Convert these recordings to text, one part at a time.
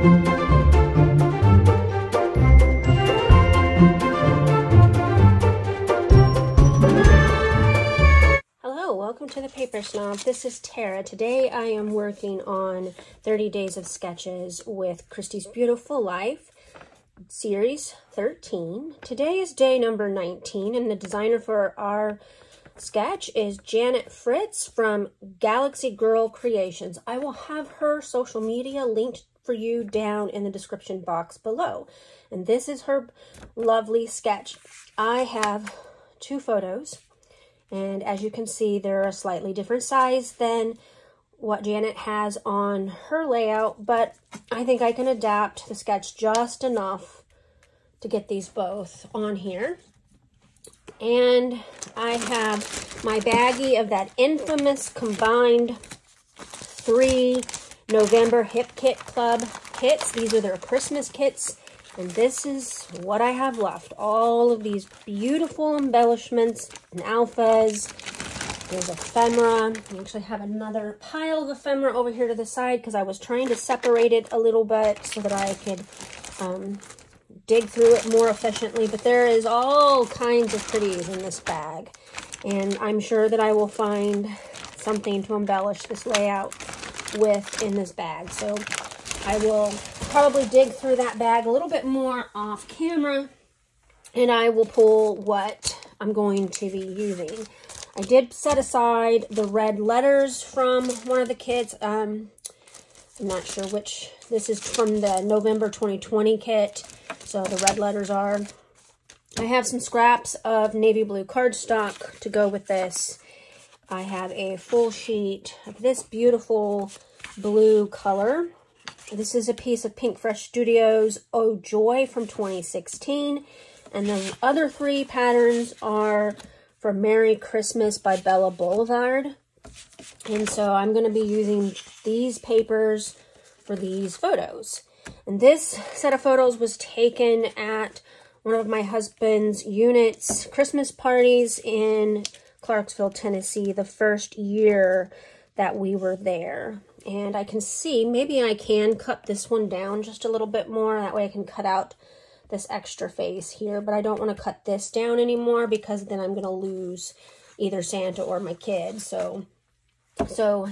Hello, welcome to the Paper Snob. This is Tara. Today I am working on 30 Days of Sketches with Christy's Beautiful Life, Series 13. Today is day number 19, and the designer for our sketch is Janet Fritz from Galaxy Girl Creations. I will have her social media linked for you down in the description box below. And this is her lovely sketch. I have two photos, and as you can see, they're a slightly different size than what Janet has on her layout, but I think I can adapt the sketch just enough to get these both on here. And I have my baggie of that infamous combined 3 November Hip Kit Club kits. These are their Christmas kits, and this is what I have left. All of these beautiful embellishments and alphas. There's ephemera. I actually have another pile of ephemera over here to the side because I was trying to separate it a little bit so that I could dig through it more efficiently. But there is all kinds of pretties in this bag, and I'm sure that I will find something to embellish this layout with in this bag. So I will probably dig through that bag a little bit more off camera, and I will pull what I'm going to be using. I did set aside the red letters from one of the kits. I'm not sure which. This is from the November 2020 kit, so the red letters are. I have some scraps of navy blue cardstock to go with this. I have a full sheet of this beautiful blue color. This is a piece of Pink Fresh Studios Oh Joy from 2016. And the other 3 patterns are for Merry Christmas by Bella Boulevard. And so I'm going to be using these papers for these photos. And this set of photos was taken at one of my husband's unit's Christmas parties in Clarksville, Tennessee, the first year that we were there. And I can see, maybe I can cut this one down just a little bit more. That way I can cut out this extra face here. But I don't want to cut this down anymore because then I'm going to lose either Santa or my kids. So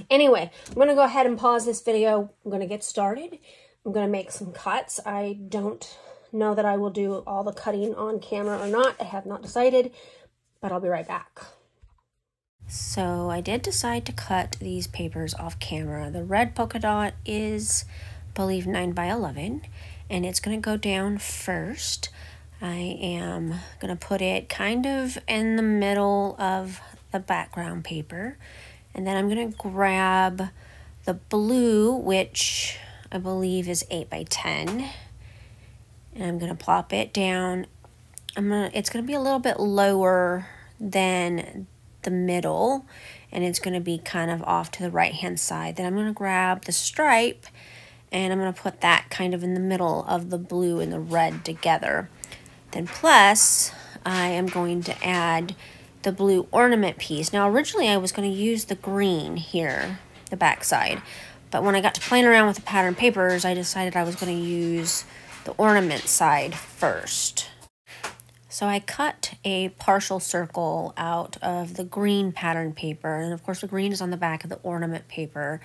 anyway, I'm going to go ahead and pause this video. I'm going to get started. I'm going to make some cuts. I don't know that I will do all the cutting on camera or not. I have not decided, but I'll be right back. So I did decide to cut these papers off camera. The red polka dot is, I believe, 9 by 11, and it's going to go down first. I am going to put it kind of in the middle of the background paper, and then I'm going to grab the blue, which I believe is 8 by 10, and I'm going to plop it down. It's going to be a little bit lower than the middle, and it's going to be kind of off to the right hand side. Then I'm going to grab the stripe, and I'm going to put that kind of in the middle of the blue and the red together. Then plus I am going to add the blue ornament piece. Now originally I was going to use the green here, the back side, but when I got to playing around with the pattern papers, I decided I was going to use the ornament side first. So I cut a partial circle out of the green pattern paper, and of course the green is on the back of the ornament paper,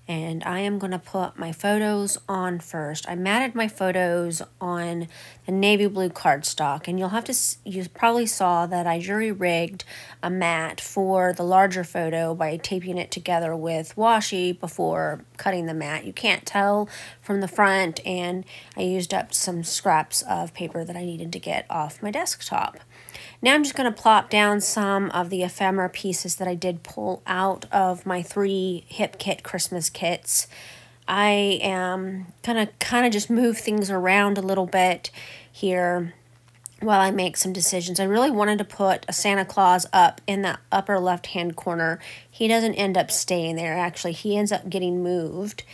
and I am going to put my photos on first. I matted my photos on the navy blue cardstock, and you probably saw that I jury-rigged a mat for the larger photo by taping it together with washi before cutting the mat. You can't tell from the front, and I used up some scraps of paper that I needed to get off my desktop. Now I'm just going to plop down some of the ephemera pieces that I did pull out of my 3 Hip Kit Christmas kits. I am going to kind of just move things around a little bit here while I make some decisions. I really wanted to put a Santa Claus up in the upper left-hand corner. He doesn't end up staying there. Actually, he ends up getting moved.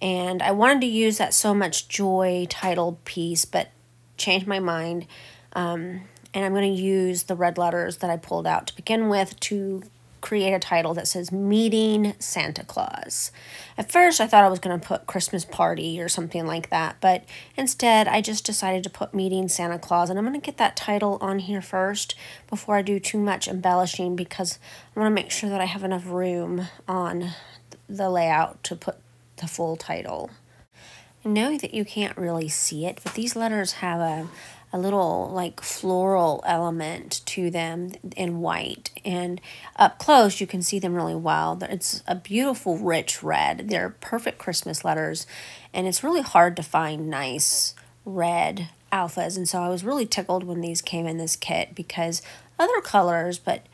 And I wanted to use that So Much Joy titled piece, but changed my mind. And I'm going to use the red letters that I pulled out to begin with to create a title that says Meeting Santa Claus. At first, I thought I was going to put Christmas Party or something like that, but instead, I just decided to put Meeting Santa Claus, and I'm going to get that title on here first before I do too much embellishing, because I want to make sure that I have enough room on the layout to put the full title. I know that you can't really see it, but these letters have a little like floral element to them in white, and up close you can see them really well. It's a beautiful rich red. They're perfect Christmas letters, and it's really hard to find nice red alphas, and so I was really tickled when these came in this kit, because other colors, but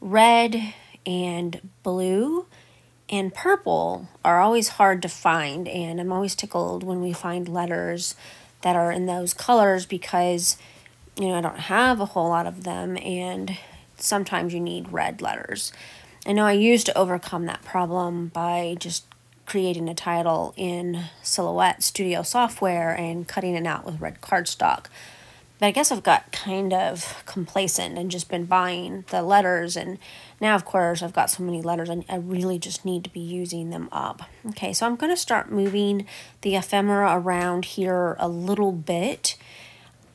red and blue and purple are always hard to find, and I'm always tickled when we find letters that are in those colors, because, you know, I don't have a whole lot of them, and sometimes you need red letters. I know I used to overcome that problem by just creating a title in Silhouette Studio software and cutting it out with red cardstock. But I guess I've got kind of complacent and just been buying the letters, and now, of course, I've got so many letters and I really just need to be using them up. Okay, so I'm going to start moving the ephemera around here a little bit.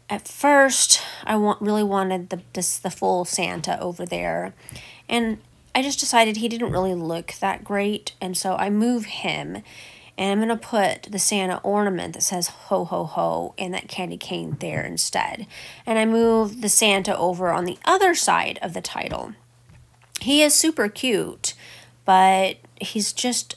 At first, I really wanted the full Santa over there, and I just decided he didn't really look that great, and so I move him. And I'm going to put the Santa ornament that says ho, ho, ho and that candy cane there instead. And I move the Santa over on the other side of the title. He is super cute, but he's just,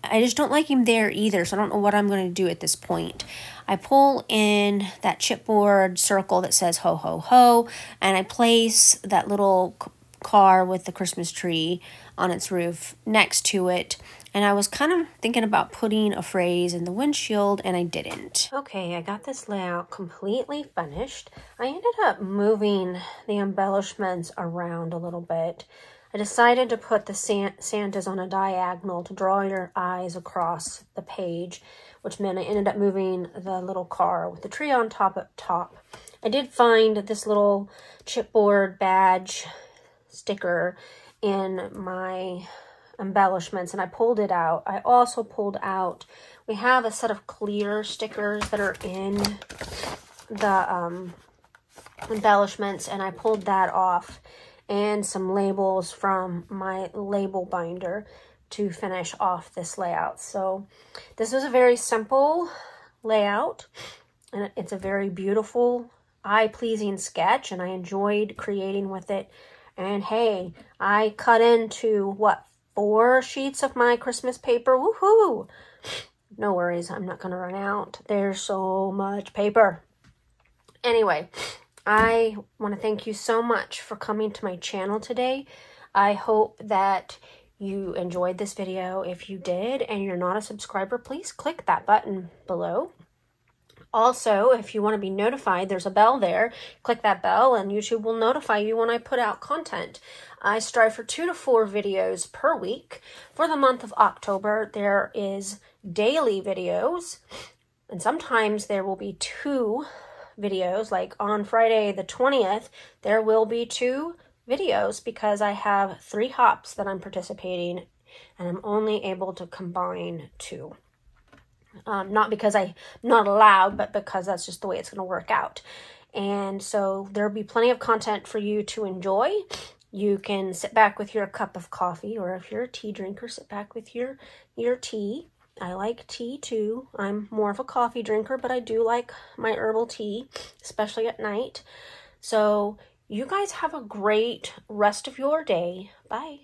I just don't like him there either, so I don't know what I'm going to do at this point. I pull in that chipboard circle that says ho, ho, ho, and I place that little car with the Christmas tree on its roof next to it. And I was kind of thinking about putting a phrase in the windshield, and I didn't. Okay, I got this layout completely finished. I ended up moving the embellishments around a little bit. I decided to put the Santas on a diagonal to draw your eyes across the page, which meant I ended up moving the little car with the tree on top up top. I did find this little chipboard badge sticker in my embellishments, and I pulled it out. I also pulled out, we have a set of clear stickers that are in the embellishments, and I pulled that off, and some labels from my label binder to finish off this layout. So this was a very simple layout, and it's a very beautiful, eye-pleasing sketch, and I enjoyed creating with it. And hey, I cut into, what, 4 sheets of my Christmas paper. Woohoo! No worries, I'm not going to run out. There's so much paper. Anyway, I want to thank you so much for coming to my channel today. I hope that you enjoyed this video. If you did and you're not a subscriber, please click that button below. Also, if you want to be notified, there's a bell there. Click that bell and YouTube will notify you when I put out content. I strive for 2 to 4 videos per week. For the month of October, there is daily videos, and sometimes there will be 2 videos. Like on Friday the 20th, there will be 2 videos because I have 3 hops that I'm participating, and I'm only able to combine 2. Not because I'm not allowed, but because that's just the way it's going to work out. And so there'll be plenty of content for you to enjoy. You can sit back with your cup of coffee, or if you're a tea drinker, sit back with your tea. I like tea too. I'm more of a coffee drinker, but I do like my herbal tea, especially at night. So you guys have a great rest of your day. Bye.